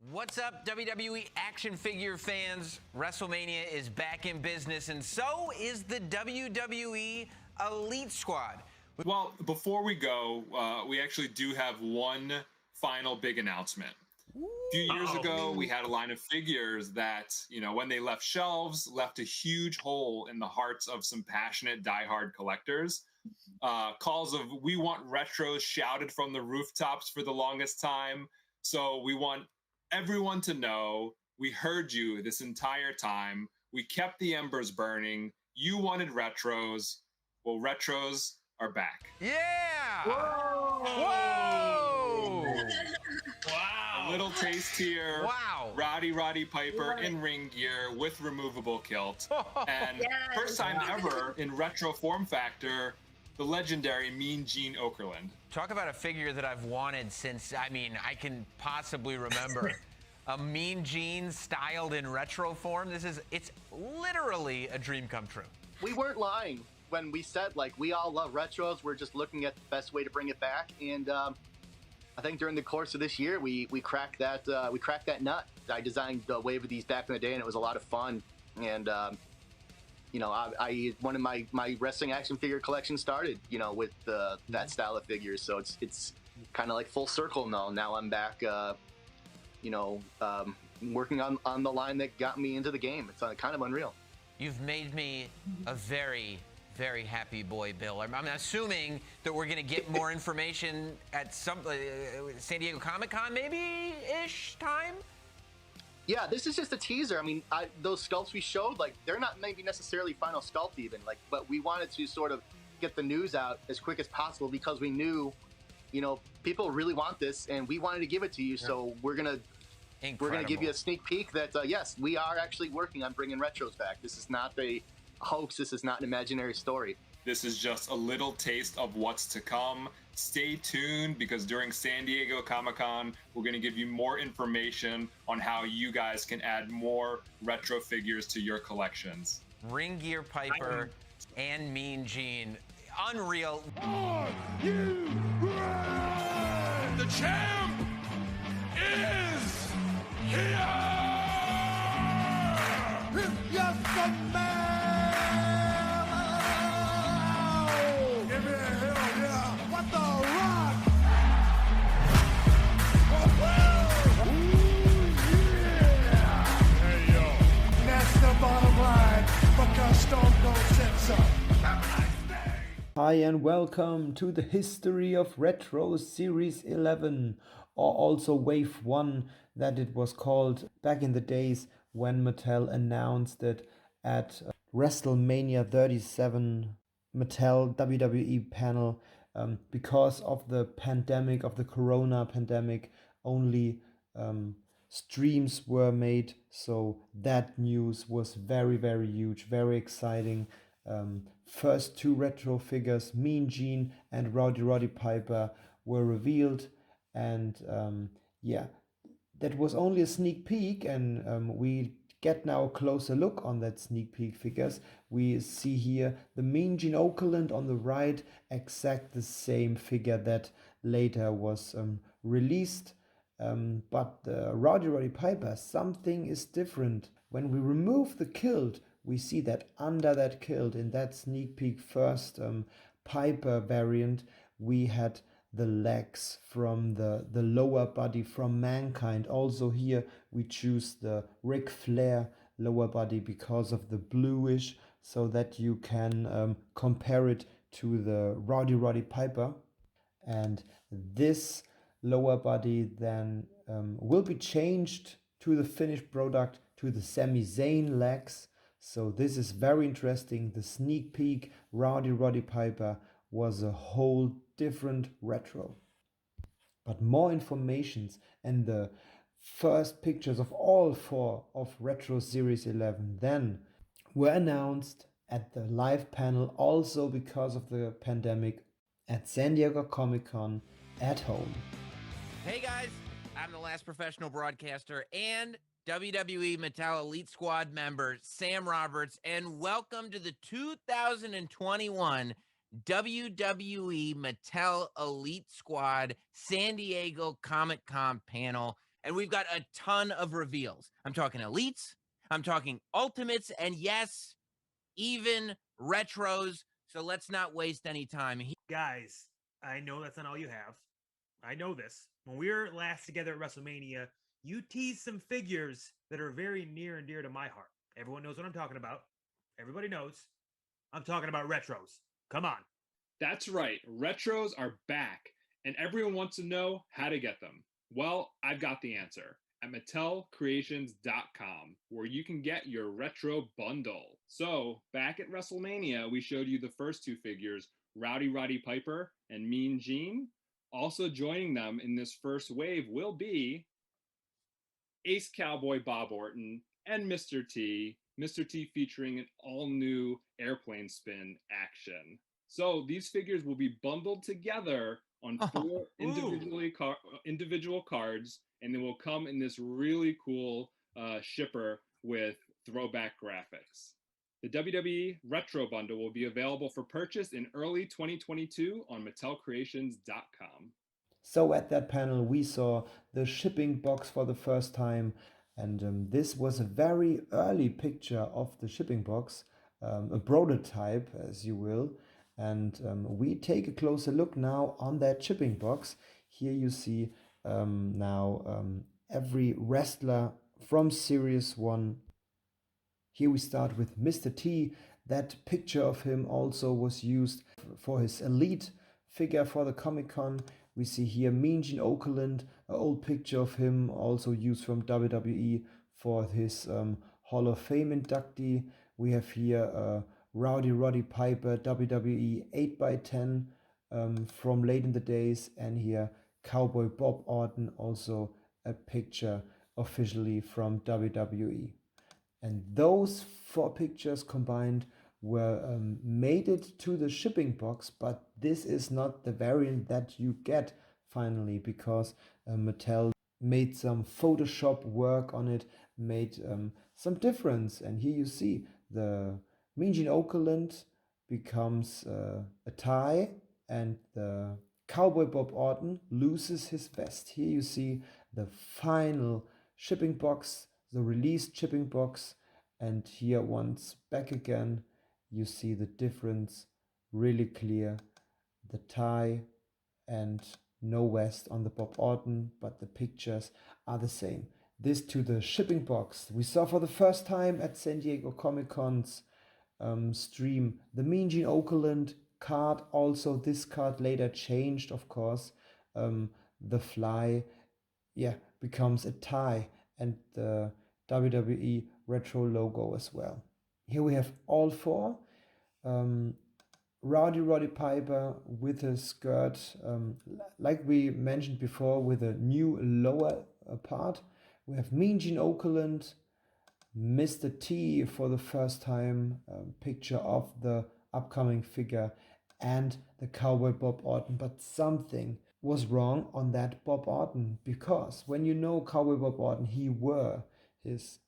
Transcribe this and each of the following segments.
What's up, WWE action figure fans? WrestleMania is back in business, and so is the WWE Elite Squad. Well, before we go, we actually do have one final big announcement. A few years ago, we had a line of figures that, when they left shelves, left a huge hole in the hearts of some passionate, diehard collectors. Calls of "We want retros" shouted from the rooftops for the longest time. So we want everyone to know we heard you this entire time. We kept the embers burning. You wanted retros. Well, retros are back. Yeah! Whoa! Whoa! Wow! A little taste here. Wow! Roddy Piper in ring gear with removable kilt. And first time ever in retro form factor, the legendary Mean Gene Okerlund. Talk about a figure that I've wanted since, I can possibly remember. A Mean Gene styled in retro form. It's literally a dream come true. We weren't lying when we said, we all love retros. We're just looking at the best way to bring it back. And I think during the course of this year, we cracked that nut. I designed a wave of these back in the day, and it was a lot of fun. And one of my wrestling action figure collection started, with that style of figures. So it's kind of like full circle now. Now I'm back, working on the line that got me into the game. It's kind of unreal. You've made me a very, very happy boy, Bill. I'm assuming that we're going to get more information at some San Diego Comic-Con maybe-ish time? Yeah, this is just a teaser. Those sculpts we showed, they're not maybe necessarily final sculpt even, but we wanted to sort of get the news out as quick as possible because we knew, people really want this and we wanted to give it to you. So we're gonna give you a sneak peek that yes, we are actually working on bringing retros back. This is not a hoax. This is not an imaginary story. This is just a little taste of what's to come. Stay tuned because during San Diego Comic-Con, we're going to give you more information on how you guys can add more retro figures to your collections. Ring Gear Piper and Mean Gene. Unreal. Are you ready? The champ is here! Yes, the man! Give me a hell yeah! What the rock? Ooh, yeah! Hey, yo. That's the bottom line because Stone Cold said so. Have a nice day! Hi and welcome to the History of Retros Series 11, or also Wave 1 that it was called back in the days when Mattel announced it at WrestleMania 37 Mattel WWE panel. Because of the pandemic, of the corona pandemic, only streams were made, so that news was very, very huge, very exciting. First two retro figures, Mean Gene and Roddy Piper, were revealed, and that was only a sneak peek, and we get now a closer look on that sneak peek figures. We see here the Mean Gene Okerlund on the right, exact the same figure that later was released. But Roddy Piper, something is different. When we remove the kilt, we see that under that kilt, in that sneak peek first Piper variant, we had the legs from the lower body from Mankind. Also here we choose the Ric Flair lower body because of the bluish, so that you can compare it to the Roddy Piper. And this lower body then will be changed to the finished product to the Sami Zayn legs. So this is very interesting. The sneak peek Roddy Piper was a whole different retro. But more informations and the first pictures of all four of Retro Series 11 then were announced at the live panel, also because of the pandemic, at San Diego Comic-Con at home. Hey guys, I'm the last professional broadcaster and WWE Mattel Elite Squad member, Sam Roberts, and welcome to the 2021 WWE Mattel Elite Squad San Diego Comic-Con panel. and we've got a ton of reveals. I'm talking elites, I'm talking ultimates, and yes, even retros. So let's not waste any time. Guys, I know that's not all you have. I know this. When we were last together at WrestleMania, you teased some figures that are very near and dear to my heart. Everyone knows what I'm talking about. Everybody knows. I'm talking about retros. Come on. That's right. Retros are back, and everyone wants to know how to get them. Well, I've got the answer at MattelCreations.com, where you can get your retro bundle. So, back at WrestleMania, we showed you the first two figures, Rowdy Roddy Piper and Mean Gene. Also joining them in this first wave will be Ace Cowboy Bob Orton and Mr. T. Mr. T featuring an all-new airplane spin action. So these figures will be bundled together on 4 individual cards, and they will come in this really cool shipper with throwback graphics. The WWE Retro Bundle will be available for purchase in early 2022 on MattelCreations.com. So at that panel, we saw the shipping box for the first time, and this was a very early picture of the shipping box, a prototype, as you will. And we take a closer look now on that shipping box. Here you see now every wrestler from Series 1. Here we start with Mr. T. That picture of him also was used for his Elite figure for the Comic-Con. We see here Mean Gene Okerlund, an old picture of him also used from WWE for his Hall of Fame inductee. We have here Rowdy Roddy Piper, WWE 8x10 from late in the days, and here Cowboy Bob Orton, also a picture officially from WWE. And those 4 pictures combined were made it to the shipping box, but this is not the variant that you get finally, because Mattel made some Photoshop work on it, made some difference. And here you see the Mean Gene Okerlund becomes a tie, and the Cowboy Bob Orton loses his vest. Here you see the final shipping box, the released shipping box, and here once back again you see the difference really clear. The tie and no vest on the Bob Orton, but the pictures are the same. This to the shipping box. We saw for the first time at San Diego Comic-Con's stream the Mean Gene Okerlund card. Also this card later changed, of course. The fly becomes a tie, and the WWE Retro logo as well. Here we have all 4. Rowdy Roddy Piper with a skirt, like we mentioned before, with a new lower part. We have Mean Gene Okerlund, Mr. T for the first time, picture of the upcoming figure, and the Cowboy Bob Orton. But something was wrong on that Bob Orton, because when you know Cowboy Bob Orton, he wore his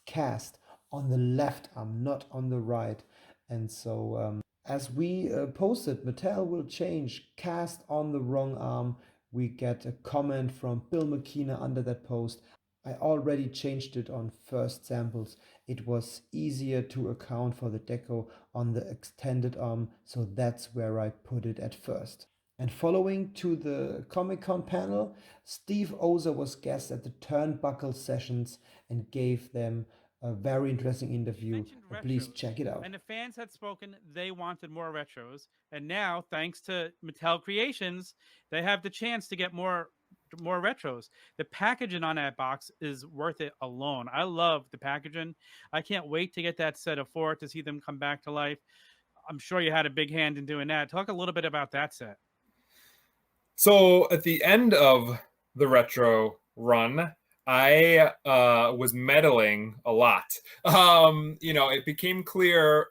cast on the left arm, not on the right. And so as we posted, Mattel will change cast on the wrong arm. We get a comment from Bill McKenna under that post. I already changed it on first samples. It was easier to account for the deco on the extended arm, so that's where I put it at first. And following to the Comic-Con panel, Steve Ozer was guest at the Turnbuckle Sessions and gave them a very interesting interview. Please check it out. And the fans had spoken, they wanted more retros. And now, thanks to Mattel Creations, they have the chance to get more retros. The packaging on that box is worth it alone. I love the packaging. I can't wait to get that set of 4 to see them come back to life. I'm sure you had a big hand in doing that. Talk a little bit about that set. So at the end of the retro run, I was meddling a lot. It became clear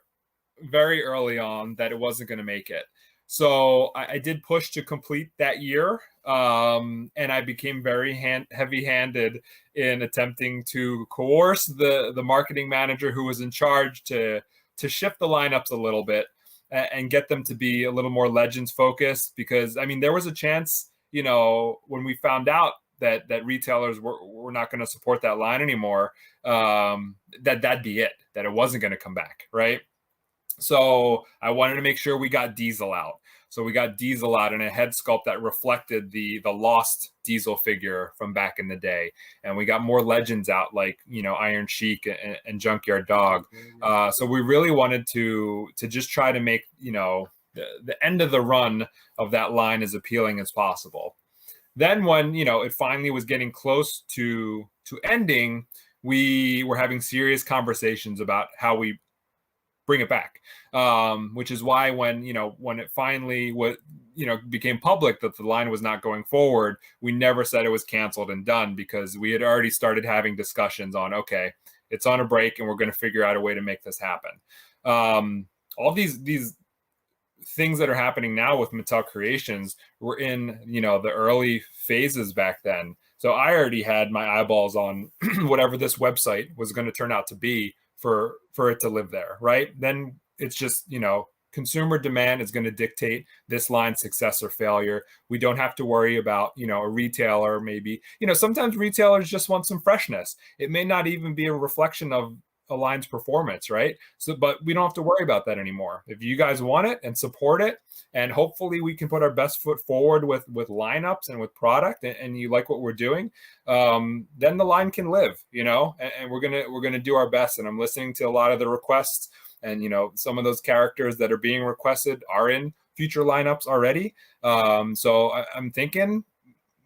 very early on that it wasn't going to make it. So I did push to complete that year, and I became very heavy-handed in attempting to coerce the marketing manager who was in charge to shift the lineups a little bit and get them to be a little more Legends focused. Because, I mean, there was a chance, when we found out that retailers were not going to support that line anymore, that'd be it, that it wasn't going to come back, right? So I wanted to make sure we got Diesel out. So we got Diesel out in a head sculpt that reflected the lost Diesel figure from back in the day. And we got more legends out, like, you know, Iron Sheik and Junkyard Dog. So we really wanted to just try to make, you know, the end of the run of that line as appealing as possible. Then when, you know, it finally was getting close to ending, we were having serious conversations about how we bring it back, which is why when it finally became public that the line was not going forward, we never said it was canceled and done, because we had already started having discussions on, okay, it's on a break and we're going to figure out a way to make this happen. All these things that are happening now with Mattel Creations were in, you know, the early phases back then. So I already had my eyeballs on whatever this website was going to turn out to be for it to live there, right? Then it's just, you know, consumer demand is going to dictate this line's success or failure. We don't have to worry about, you know, a retailer maybe. You know, sometimes retailers just want some freshness. It may not even be a reflection of a line's performance, right? So, but we don't have to worry about that anymore. If you guys want it and support it, and hopefully we can put our best foot forward with lineups and with product, and you like what we're doing, then the line can live, you know, and we're gonna do our best. And I'm listening to a lot of the requests, and, you know, some of those characters that are being requested are in future lineups already. So I'm thinking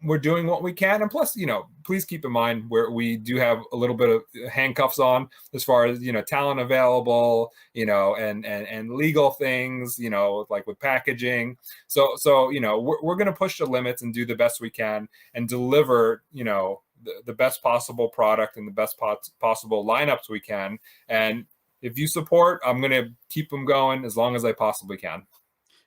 we're doing what we can. And plus, you know, please keep in mind where we do have a little bit of handcuffs on as far as, you know, talent available, you know, and legal things, you know, like with packaging. So, you know, we're going to push the limits and do the best we can and deliver, you know, the best possible product and the best possible lineups we can. And if you support, I'm going to keep them going as long as I possibly can.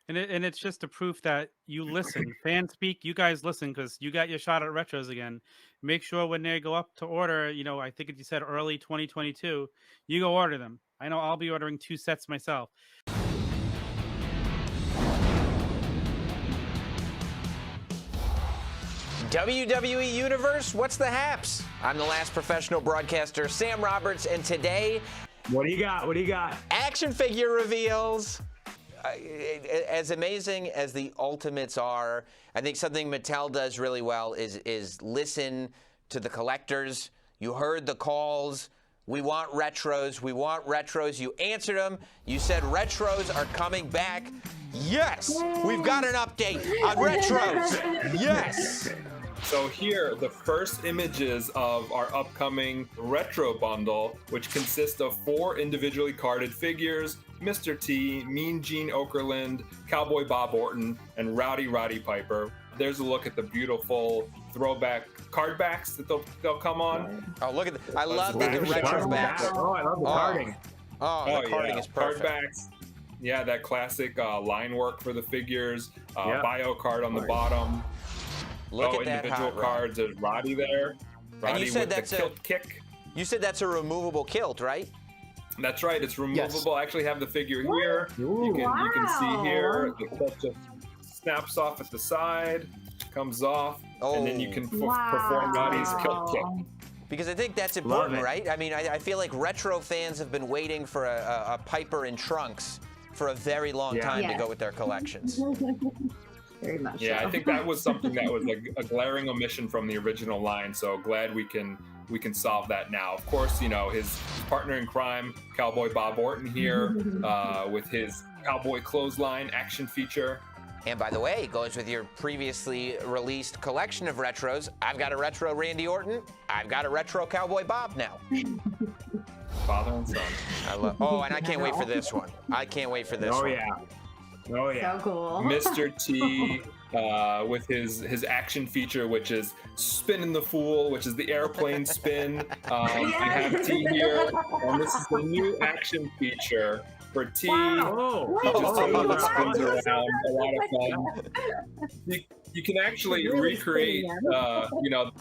And it's just a proof that you listen. Fans speak, you guys listen, because you got your shot at retros again. Make sure when they go up to order, you know, I think you said early 2022, you go order them. I know I'll be ordering 2 sets myself. WWE Universe, what's the haps? I'm the last professional broadcaster, Sam Roberts, and today... What do you got? What do you got? Action figure reveals. As amazing as the Ultimates are, I think something Mattel does really well is listen to the collectors. You heard the calls. We want retros. We want retros. You answered them. You said retros are coming back. Yes, we've got an update on retros. Yes. So here, the first images of our upcoming retro bundle, which consists of 4 individually carded figures: Mr. T, Mean Gene Okerlund, Cowboy Bob Orton, and Rowdy Roddy Piper. There's a look at the beautiful throwback card backs that they'll come on. Oh, look at I love the retro backs. Oh, I love the carding. Oh, the carding is perfect. Card backs. Yeah, that classic line work for the figures. Bio card on the bottom. Look at that individual cards. There's Roddy there. Roddy, and you said with that's the kilt kick. You said that's a removable kilt, right? That's right. It's removable. I actually have the figure here. Ooh, you can see here the kilt just snaps off at the side, comes off, and then you can perform Roddy's kilt kick. Because I think that's important, right? I mean, I feel like retro fans have been waiting for a Piper in trunks for a very long time to go with their collections. Very much. Yeah, so. I think that was something that was a glaring omission from the original line. So glad we can solve that now. Of course, you know, his partner in crime, Cowboy Bob Orton here, with his Cowboy Clothesline action feature. And by the way, it goes with your previously released collection of retros. I've got a retro Randy Orton. I've got a retro Cowboy Bob now. Father and son. And I can't wait for this one. I can't wait for this one. Oh yeah. So cool. Mr. T with his action feature, which is Spinning the Fool, which is the airplane spin. I have T here, and this is the new action feature for T. Wow. He just spins around, a lot of fun. You can actually recreate, you know,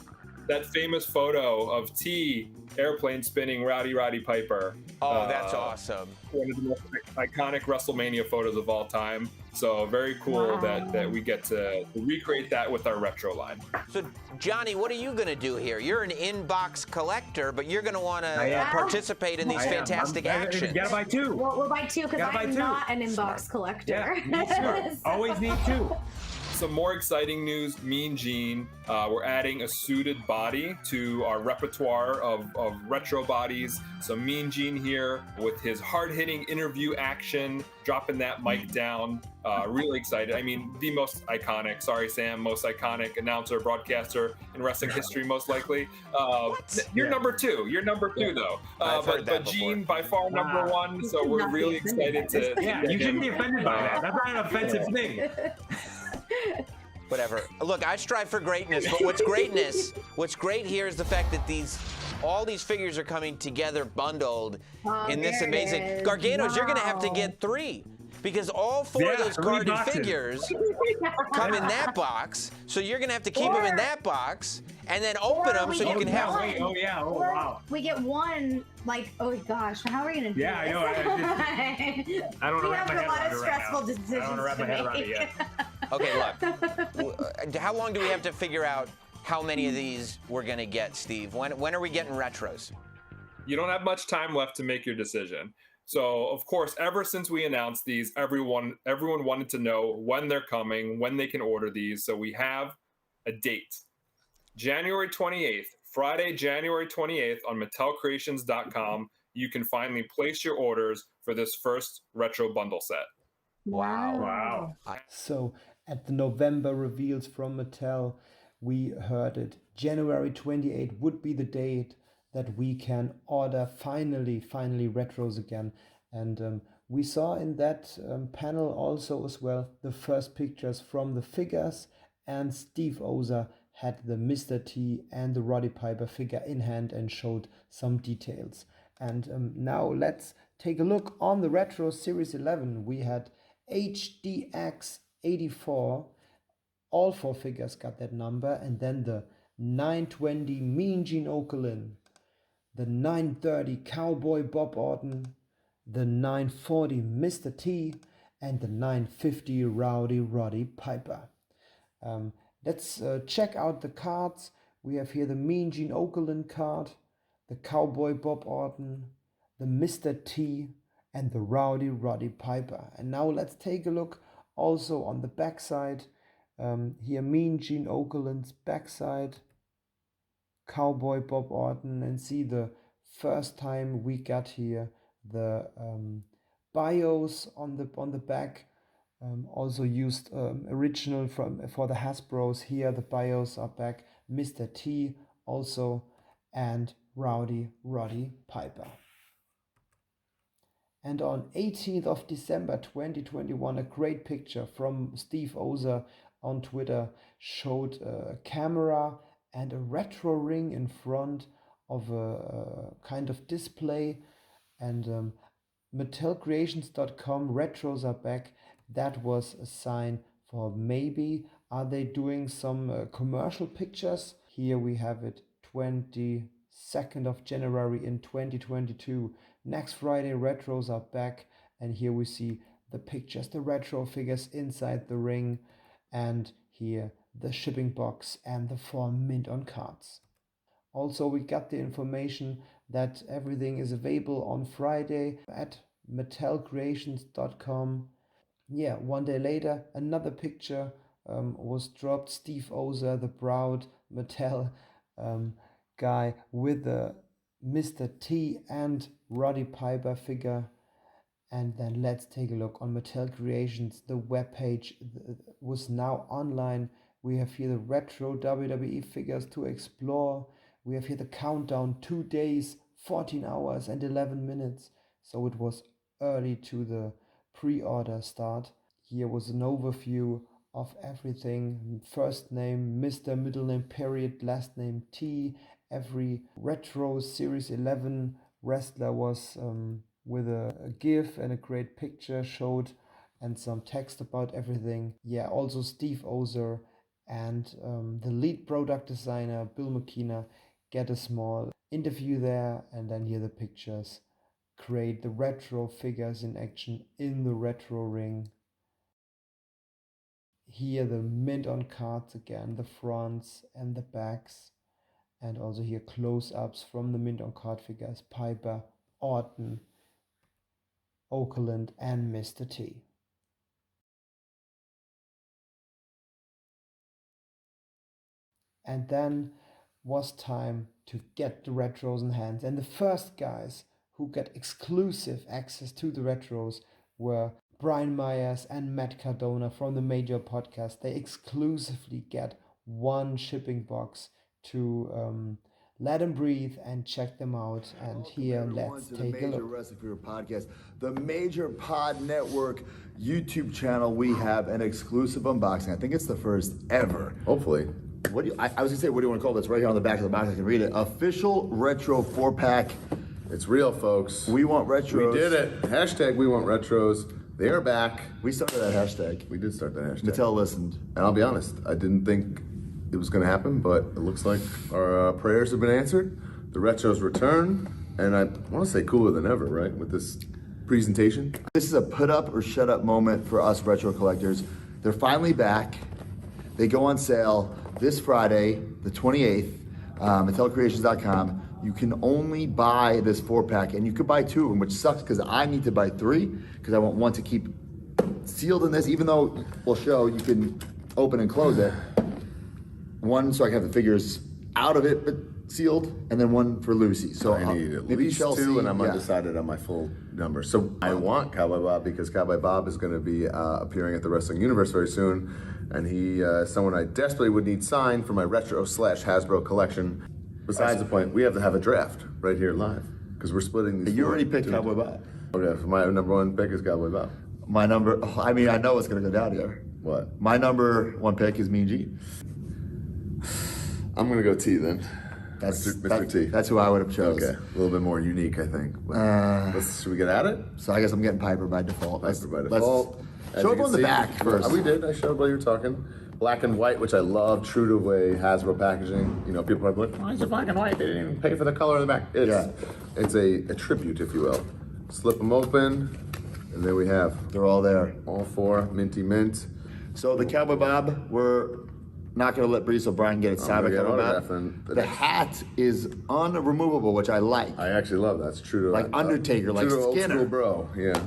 that famous photo of T airplane spinning Roddy Piper. Oh, that's awesome. One of the most iconic WrestleMania photos of all time. So very cool that we get to recreate that with our retro line. So, Johnny, what are you going to do here? You're an in-box collector, but you're going to want to participate in these fantastic actions. You gotta buy two. Well, we'll buy two because I'm not an inbox collector. Yeah, me too. Always need two. Some more exciting news, Mean Gene. We're adding a suited body to our repertoire of retro bodies. So Mean Gene here with his hard-hitting interview action, dropping that mic down. Really excited. I mean, the most iconic, sorry Sam, most iconic announcer, broadcaster in wrestling history, most likely. You're number two. You're number two, though. But Gene, by far, number one. So we're really excited to... Yeah, you shouldn't be offended by that. That's not an offensive thing. Whatever. Look, I strive for greatness, but what's great here is the fact that all these figures are coming together bundled in this amazing... Garganos, you're going to have to get 3. Because all 4 of those carded figures come in that box, so you're going to have to keep them in that box and then open them so you can have... Wow. We get one, like, oh gosh, how are we going to do this? I know. I don't want to wrap my head around it right now. I don't want to wrap my head around it yet. Okay, look. How long do we have to figure out how many of these we're going to get, Steve? When are we getting retros? You don't have much time left to make your decision. So, of course, ever since we announced these, everyone wanted to know when they're coming, when they can order these. So we have a date. January 28th, Friday, January 28th on MattelCreations.com. You can finally place your orders for this first retro bundle set. Wow. So at the November reveals from Mattel, we heard it. January 28th would be the date that we can order finally retros again. And we saw in that panel also as well the first pictures from the figures, and Steve Ozer had the Mr. T and the Roddy Piper figure in hand and showed some details. And now let's take a look on the Retro Series 11. We had HDX 84, all 4 figures got that number, and then the 920 Mean Gene Okerlund, the 930 Cowboy Bob Orton, the 940 Mr. T, and the 950 Rowdy Roddy Piper. Let's check out the cards. We have here the Mean Gene Okerlund card, the Cowboy Bob Orton, the Mr. T, and the Rowdy Roddy Piper. And now let's take a look also on the backside. Here Mean Gene Okerlund's backside, Cowboy Bob Orton, and see the first time we got here the bios on the back. Also used original for the Hasbros. Here the bios are back. Mr. T also, and Rowdy Roddy Piper. And on 18th of December 2021, a great picture from Steve Ozer on Twitter showed a camera and a retro ring in front of a kind of display. And MattelCreations.com, retros are back. That was a sign for maybe are they doing some commercial pictures. Here we have it, 22nd of January in 2022. Next Friday, retros are back, and here we see the pictures, the retro figures inside the ring, and here the shipping box and the 4 mint on cards. Also, we got the information that everything is available on Friday at MattelCreations.com. Yeah, one day later, another picture was dropped. Steve Ozer, the proud Mattel guy, with the Mr. T and Roddy Piper figure. And then let's take a look on Mattel Creations. The webpage was now online. We have here the retro WWE figures to explore. We have here the countdown, 2 days, 14 hours and 11 minutes. So it was early to the pre-order start. Here was an overview of everything. First name, Mr. Middle name, period, last name, T. Every Retro Series 11 wrestler was with a GIF and a great picture showed, and some text about everything. Yeah, also Steve Ozer and the lead product designer, Bill McKenna, get a small interview there, and then here the pictures create the retro figures in action in the retro ring. Here the mint on cards again, the fronts and the backs, and also here close-ups from the mint on card figures, Piper, Orton, Oakland, and Mr. T. And then was time to get the retros in hands. And the first guys who got exclusive access to the retros were Brian Myers and Matt Cardona from the Major Podcast. They exclusively get one shipping box to let them breathe and check them out. And here, let's take a look. The Major Wrestling Podcast, the Major Pod Network YouTube channel. We have an exclusive unboxing. I think it's the first ever. Hopefully. What do you, I was gonna say, what do you want to call this? Right here on the back of the box, I can read it. Official Retro 4-pack. It's real, folks. We want retros. We did it. Hashtag we want retros. They are back. We started that hashtag. We did start that hashtag. Mattel listened. And I'll be honest, I didn't think it was going to happen, but it looks like our prayers have been answered. The retros return, and I want to say cooler than ever, right, with this presentation. This is a put up or shut up moment for us retro collectors. They're finally back. They go on sale this Friday, the 28th, MattelCreations.com. You can only buy this 4-pack, and you could buy 2 of them, which sucks because I need to buy 3 because I want one to keep sealed in this, even though we'll show you can open and close it. One so I can have the figures out of it but sealed, and then one for Lucy. So I need at maybe least Chelsea, 2, and I'm undecided on my full number. So I want Cowboy Bob because Cowboy Bob is going to be appearing at the Wrestling Universe very soon, and he is someone I desperately would need signed for my retro/Hasbro collection. Besides the point, we have to have a draft right here live because we're splitting these. You already picked Cowboy Bob. Okay, so my number 1 pick is Cowboy Bob. My number, I mean, I know what's going to go down here. What? My number 1 pick is Mean Gene. I'm going to go T then. That's Mr. T. That's who I would have chosen. Okay, a little bit more unique, I think. Should we get at it? So I guess I'm getting Piper by default. Piper by default. Show up on the back first. We did. I showed while you were talking. Black and white, which I love, true to way Hasbro packaging. You know, people are like, why is it black and white? They didn't even pay for the color in the back. It's a tribute, if you will. Slip them open, and there we have. They're all there. All 4, minty mint. So the Cowboy Bob, we're not going to let Breeze O'Brien get it signed by Cowboy Bob. The hat is unremovable, which I like. I actually love that. It's true to like Undertaker, like Skinner. Old school bro, yeah.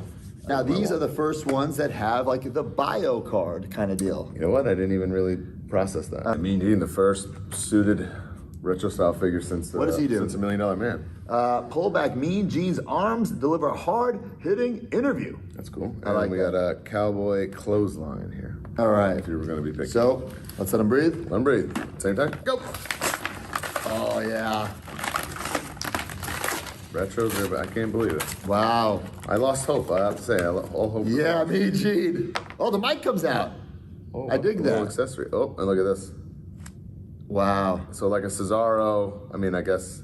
Now these are the first ones that have like the bio card kind of deal. You know what? I didn't even really process that. I mean, he's the first suited retro style figure since what does he do? Since $1 Million Man. Pull back Mean Gene's arms, deliver a hard hitting interview. That's cool. I like we got a cowboy clothesline here. All right. If you were going to be picking. So let's let him breathe. Let him breathe. Same time. Go. Oh yeah. Retros are, I can't believe it. Wow. I lost hope, I have to say. All hope. Yeah, Mean Gene. Oh, the mic comes out. Oh, I dig that. Accessory. Oh, and look at this. Wow. So like a Cesaro, I mean, I guess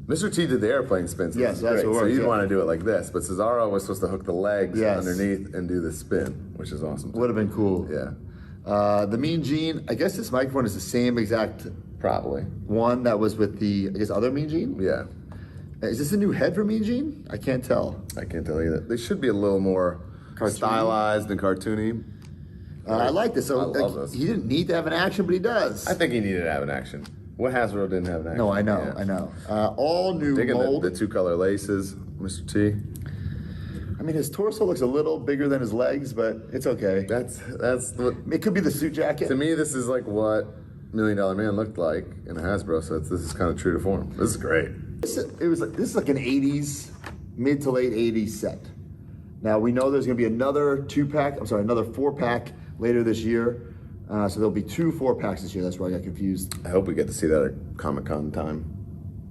Mr. T did the airplane spin. So yes, that's what So you'd want to do it like this, but Cesaro was supposed to hook the legs underneath and do the spin, which is awesome. Would have been cool. Yeah. The Mean Gene, I guess this microphone is the same exact probably one that was with the, I guess, other Mean Gene? Yeah. Is this a new head for Mean Gene? I can't tell. I can't tell either. They should be a little more stylized and cartoony. I like this. So I love this. He didn't need to have an action, but he does. I think he needed to have an action. What Hasbro didn't have an action? No, I know, I know. All new mold. The 2 color laces, Mr. T. I mean, his torso looks a little bigger than his legs, but it's okay. It could be the suit jacket. To me, this is like what $1 Million Man looked like in a Hasbro. So this is kind of true to form. This is great. This is like an 80s, mid to late 80s set. Now we know there's going to be another 4-pack later this year. So there'll be 2 4-packs this year. That's why I got confused. I hope we get to see that at Comic-Con time.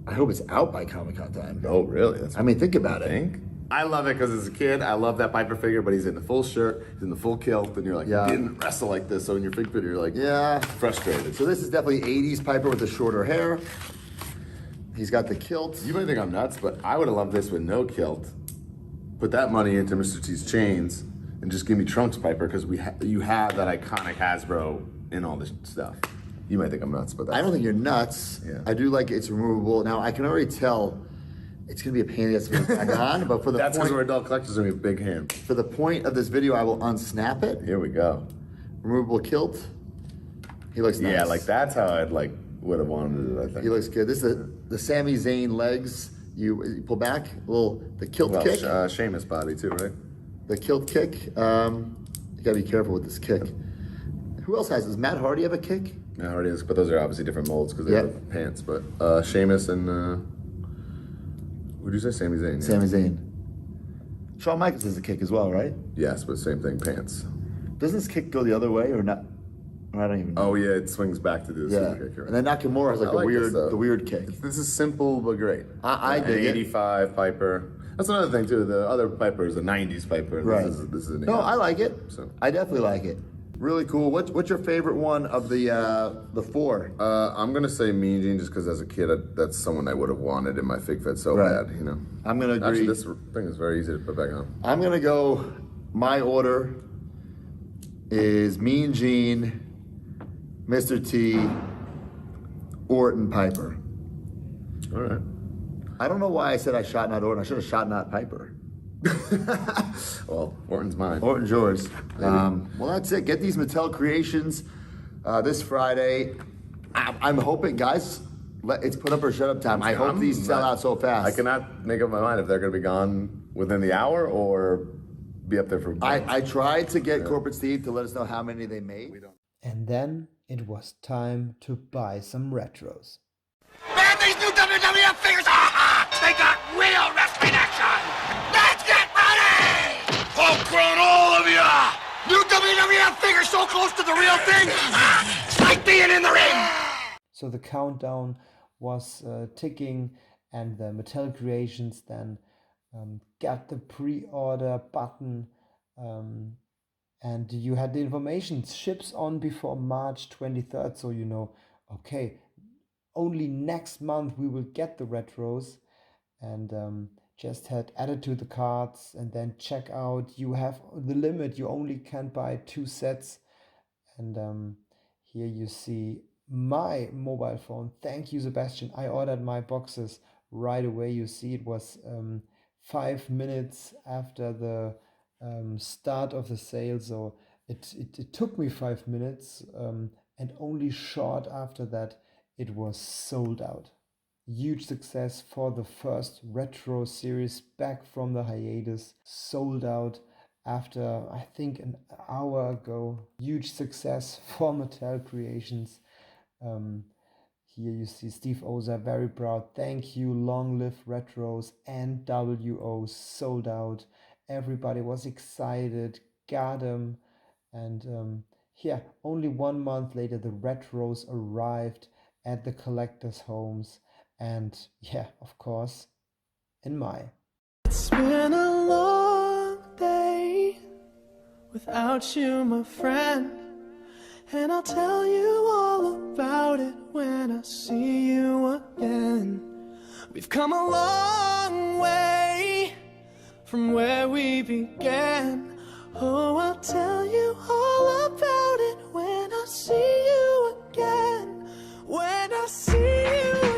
I hope it's out by Comic-Con time. Oh, really? Think about it. I love it because as a kid, I love that Piper figure, but he's in the full shirt, he's in the full kilt, and you're like, you didn't wrestle like this. So in your fig figure, you're like, frustrated. So this is definitely 80s Piper with the shorter hair. He's got the kilt. You might think I'm nuts, but I would have loved this with no kilt. Put that money into Mr. T's chains and just give me Trunks Piper because you have that iconic Hasbro in all this stuff. You might think I'm nuts, but I don't think you're nuts. Yeah. I do like it's removable. Now I can already tell it's gonna be a pain in the ass to put it back on, but for the that's because point, we're adult collectors and we have big hands. for the point of this video, I will unsnap it. Here we go. Removable kilt. He looks nice. Yeah, like that's how I'd like would have wanted it. I think He looks good. This is the Sami Zayn legs. You pull back the kilt well, kick. Sheamus body too, right? The kilt kick. You gotta be careful with this kick. Who else has this? Matt Hardy have a kick? Matt Hardy is, but those are obviously different molds because they Yep. have pants. But Sheamus and who'd you say? Sami Zayn. Yeah. Sami Zayn. Shawn Michaels has a kick as well, right? Yes, but same thing, pants. Doesn't this kick go the other way or not? Or I don't even know. Oh yeah, it swings back to do the Yeah. super kick. Right? And then Nakamura has like I like this, though. the weird kick. This is simple but great. I An dig it. 85 Piper. That's another thing too. The other Piper is a 90s Piper. Right. This is an No, I like it. So. I definitely like it. Really cool. What's your favorite one of the four? I'm gonna say Mean Gene just because as a kid that's someone I would have wanted in my fig fit so Right. bad. You know. I'm gonna agree. Actually, this thing is very easy to put back on. I'm gonna go. My order is Mean Gene, Mr. T, Orton, Piper. All right. I don't know why I said I shot not Orton. I should have shot not Piper. Well, Orton's mine. Orton's yours. Well, that's it. Get these Mattel Creations this Friday. I'm hoping, guys, it's put up or shut up time. I hope these sell out so fast. I cannot make up my mind if they're going to be gone within the hour or be up there for. I tried to get Corporate Steve to let us know how many they made. And then it was time to buy some retros. Man, these new WWF figures, they got real wrestling action! Let's get ready! Homegrown, all of ya! New WWF figures so close to the real thing, it's like being in the ring! So the countdown was ticking, and the Mattel Creations then got the pre-order button, and you had the information ships on before March 23rd, so you know, okay, only next month we will get the retros, and just had added to the carts and then check out. You have the limit, you only can buy 2 sets, and here you see my mobile phone. Thank you, Sebastian. I ordered my boxes right away. You see it was 5 minutes after the start of the sale, so it took me 5 minutes, and only short after that it was sold out. Huge success for the first retro series back from the hiatus, sold out after I think an hour ago. Huge success for Mattel Creations. Here you see Steve Oza, very proud. Thank you, long live retros and WO, sold out. Everybody was excited, got them, and yeah, only 1 month later the retros arrived at the collectors' homes, and yeah, of course, in my. It's been a long day without you, my friend, and I'll tell you all about it when I see you again. We've come a long way from where we began. Oh, I'll tell you all about it when I see you again. When I see you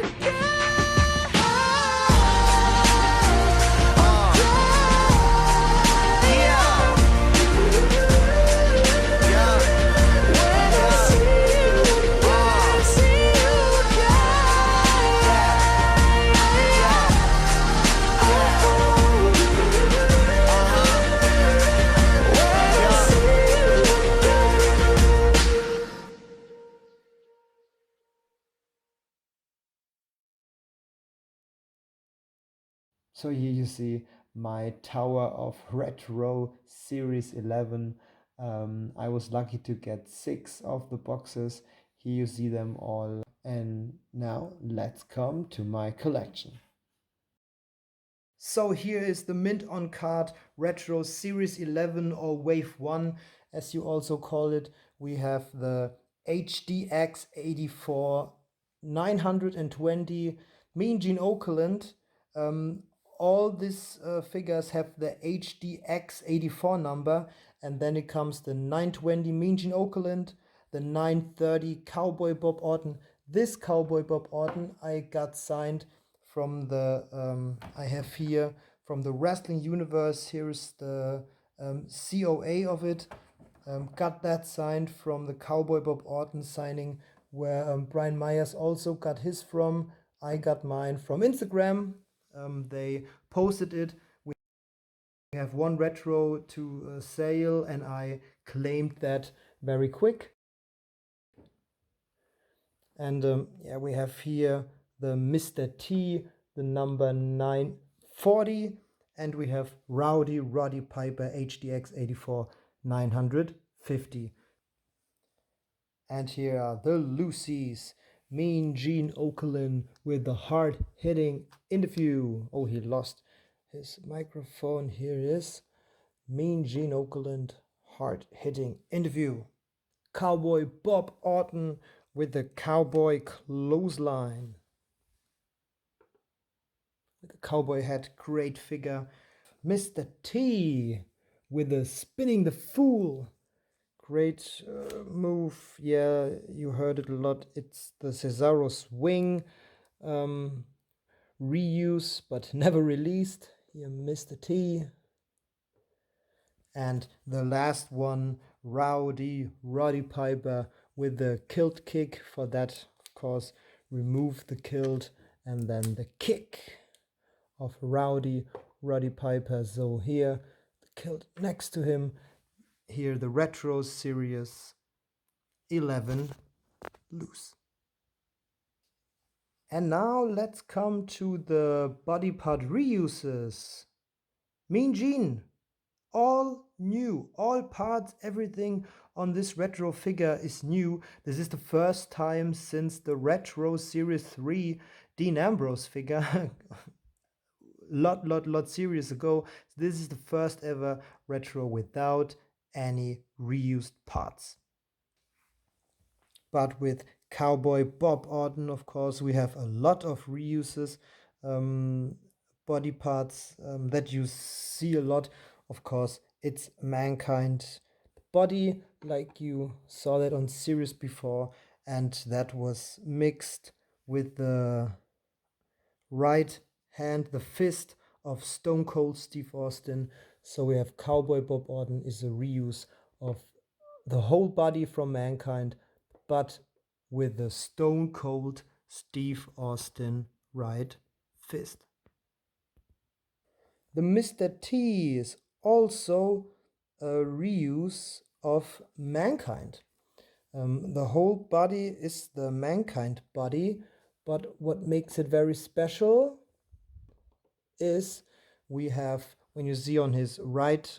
So here you see my Tower of Retro Series 11. I was lucky to get 6 of the boxes. Here you see them all. And now let's come to my collection. So here is the mint on card Retro Series 11, or Wave 1 as you also call it. We have the HDX 84 920 Mean Gene Okerlund. All these figures have the HDX 84 number, and then it comes the 920 Mean Gene Okerlund, the 930 Cowboy Bob Orton. This Cowboy Bob Orton I got signed from the, I have here from the Wrestling Universe. Here's the COA of it. Got that signed from the Cowboy Bob Orton signing, where Brian Myers also got his from. I got mine from Instagram. They posted it. We have one retro to sale, and I claimed that very quick. And yeah, we have here the Mr. T, the number 940, and we have Rowdy Roddy Piper HDX 84 950. And here are the Lucy's. Mean Gene Okerlund with the hard-hitting interview. Oh, he lost his microphone. Here it is. Mean Gene Okerlund, hard-hitting interview. Cowboy Bob Orton with the cowboy clothesline. With the cowboy hat, great figure. Mr. T with the spinning the fool. Great move. Yeah, you heard it a lot. It's the Cesaro swing reuse, but never released. Here, Mr. T. And the last one, Rowdy Roddy Piper with the kilt kick. For that, of course, remove the kilt and then the kick of Rowdy Roddy Piper. So here, the kilt next to him. Here, the Retro Series 11 loose. And now let's come to the body part reuses. Mean Gene, all new, all parts, everything on this retro figure is new. This is the first time since the Retro Series 3 Dean Ambrose figure. lot series ago. This is the first ever retro without any reused parts. But with Cowboy Bob Orton, of course, we have a lot of reuses, body parts that you see a lot. Of course, it's Mankind body, like you saw that on series before, and that was mixed with the right hand, the fist of Stone Cold Steve Austin. So we have Cowboy Bob Orton is a reuse of the whole body from Mankind, but with the Stone Cold Steve Austin right fist. The Mr. T is also a reuse of Mankind. The whole body is the Mankind body, but what makes it very special is we have, when you see on his right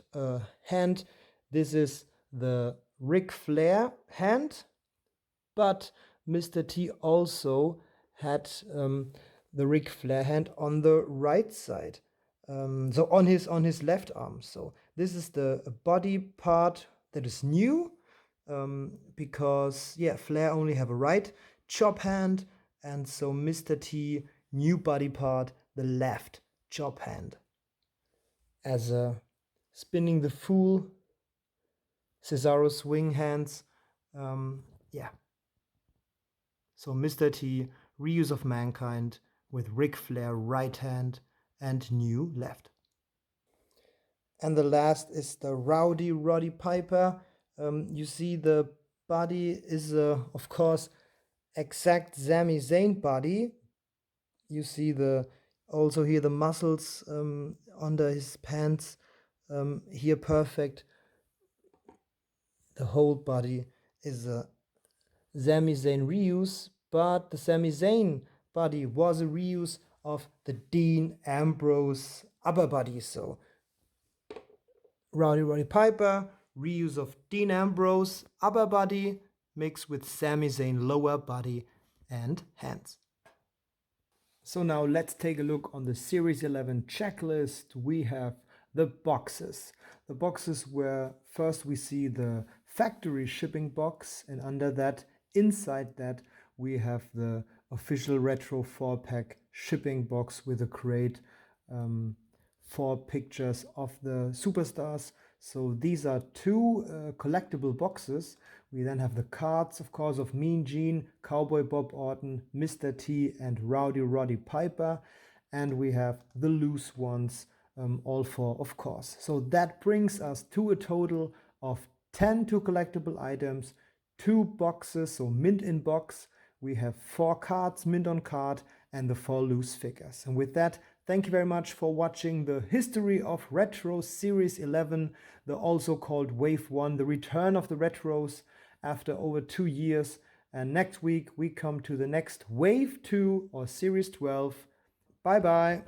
hand, this is the Ric Flair hand, but Mr. T also had the Ric Flair hand on the right side, so on his left arm. So this is the body part that is new, because yeah, Flair only have a right chop hand, and so Mr. T, new body part, the left chop hand. As a spinning the fool, Cesaro swing hands, yeah. So Mr. T, reuse of Mankind with Ric Flair right hand and new left. And the last is the Rowdy Roddy Piper. You see the body is, of course, exact Sami Zayn body. You see also here the muscles under his pants. Here perfect. The whole body is a Sami Zayn reuse, but the Sami Zayn body was a reuse of the Dean Ambrose upper body. So Rowdy Roddy Piper, reuse of Dean Ambrose upper body mixed with Sami Zayn lower body and hands. So now let's take a look on the Series 11 checklist. We have the boxes. The boxes where first we see the factory shipping box, and under that, inside that, we have the official Retro 4-pack shipping box with a crate, 4 pictures of the superstars. So these are two collectible boxes. We then have the cards, of course, of Mean Gene, Cowboy Bob Orton, Mr. T, and Rowdy Roddy Piper. And we have the loose ones, all four, of course. So that brings us to a total of 10 two collectible items, 2 boxes, so mint in box. We have 4 cards, mint on card, and the 4 loose figures. And with that, thank you very much for watching the History of Retros Series 11, the also called Wave 1, the return of the Retros after over 2 years. And next week we come to the next Wave 2 or Series 12. Bye bye.